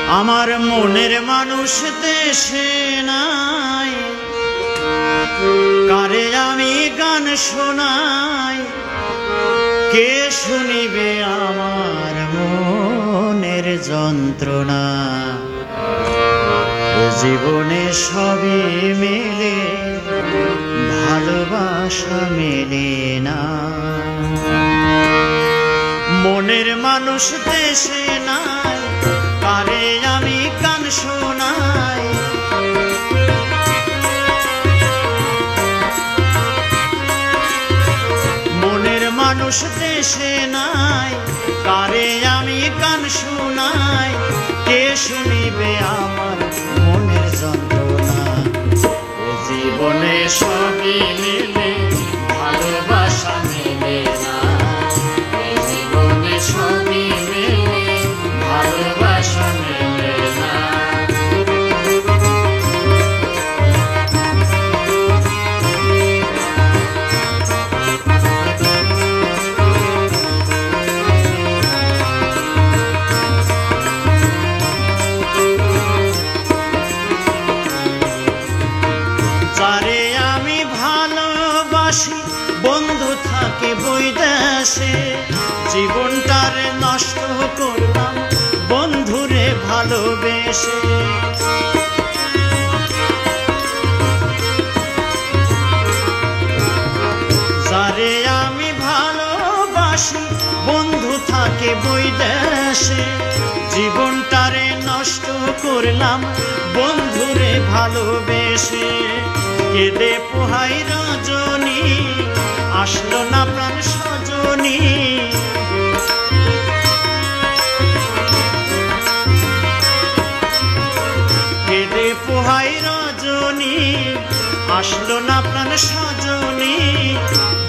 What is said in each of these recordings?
আমার মনের মানুষ দেশে নাই, কারে আমি গান শোনাই, কে শুনিবে আমার মনের যন্ত্রণা। জীবনে সবই মেলে, ভালোবাসা মেলে না। মনের মানুষ দেশে নাই, কারে আমি গান শোনাই, মনের মানুষ দেশে নাই, কারে আমি গান শোনাই, কে শুনিবে আমার মনের যন্ত্রণা। জীবনে সবই মেলে, ভালোবাসা মেলে না। জীবনে সবই মেলে, ভালোবাসা মেলে না। যারে আমি ভালোবাসি, বন্ধু থাকে বৈদেশে, জীবনটারে নষ্ট করলাম বন্ধুরে ভালোবেসে। যারে আমি ভালোবাসি, বন্ধু থাকে বৈদেশে, জীবনটারে নষ্ট করলাম বন্ধুরে ভালোবেসে। কেঁদে পোহাই রজনী, আসলো না প্রাণ সজনী। কেঁদে পোহাই রজনী, আসলো না প্রাণ সজনী।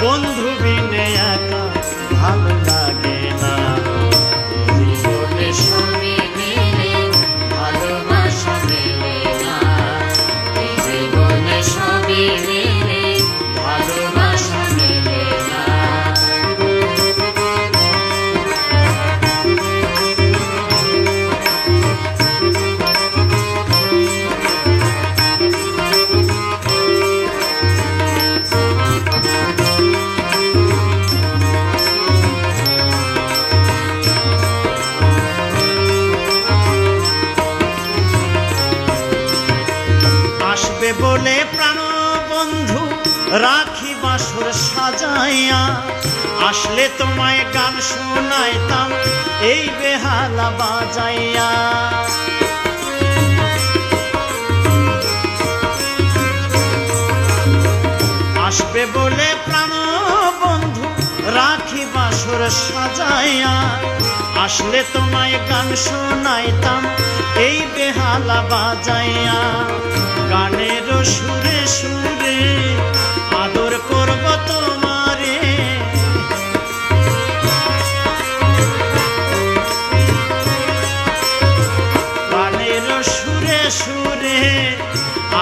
বন্ধু বিনে একা ভালো লাগে না। জীবনে সবই মেলে, ভালোবাসা মেলে না। জীবনে সবই মেলে, ভালোবাসা মেলে না। আসবে বলে প্রাণ বন্ধু রাখি বাসর সাজাইয়া, আসলে তোমায় গান শোনাইতাম এই বেহালা বাজাইয়া। আসবে বলে প্রাণ বন্ধু রাখি বাসর সাজাইয়া, আসলে তোমায় গান শোনাইতাম এই বেহালা বাজাইয়া। গানের সুরে সুরে আদর করব তোমারে, গানের সুরে সুরে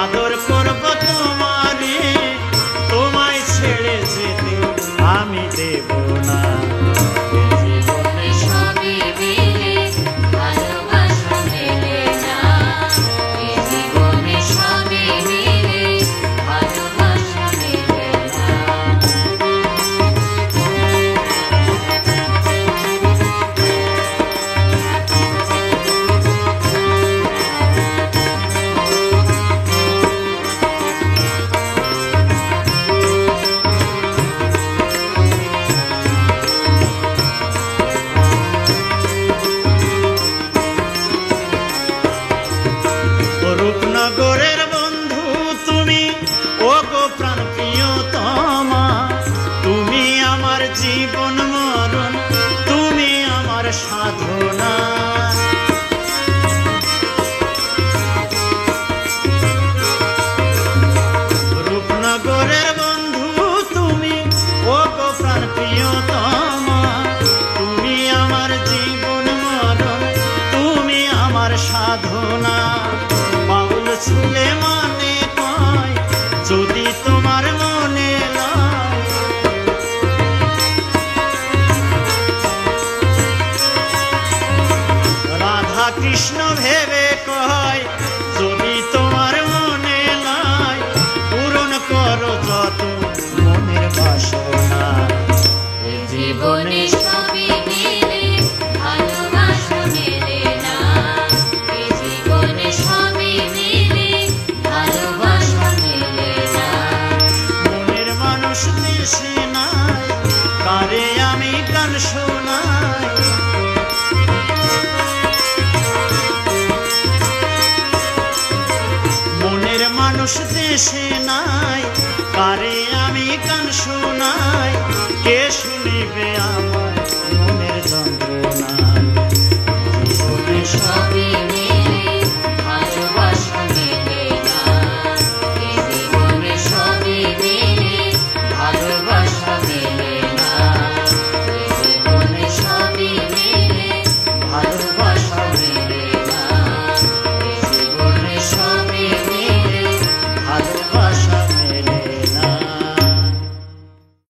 আদর করব তোমারে। তোমায় ছেড়ে যেতে আমি দেব না। জীবনে সবই মেলে, ভালোবাসা মেলে না। জীবনে সবই মেলে, ভালোবাসা মেলে না। রূপনগরের বন্ধু তুমি, ও গো প্রাণ প্রিয়তমা। তুমি আমার জীবন মরণ, তুমি আমার সাধনা। রূপনগরের বন্ধু তুমি, ও গো প্রাণ প্রিয়তমা। তুমি আমার জীবন মরণ, তুমি আমার সাধনা। ছুলে মানে কয়, যদি তোমার মনে লয়, রাধা রাধা কৃষ্ণ ভেবে কয় যদি তোমার মনে নাই পূরণ করো যত মনের বাসনা। এই জীবনে সবই মিলে ভালোবাসা মেলে না, এই জীবনে সবই মিলে ভালোবাসা মেলে না। মনের মানুষ দেশে নাই কারে আমি গান শোনাই, মনের মানুষ দেশে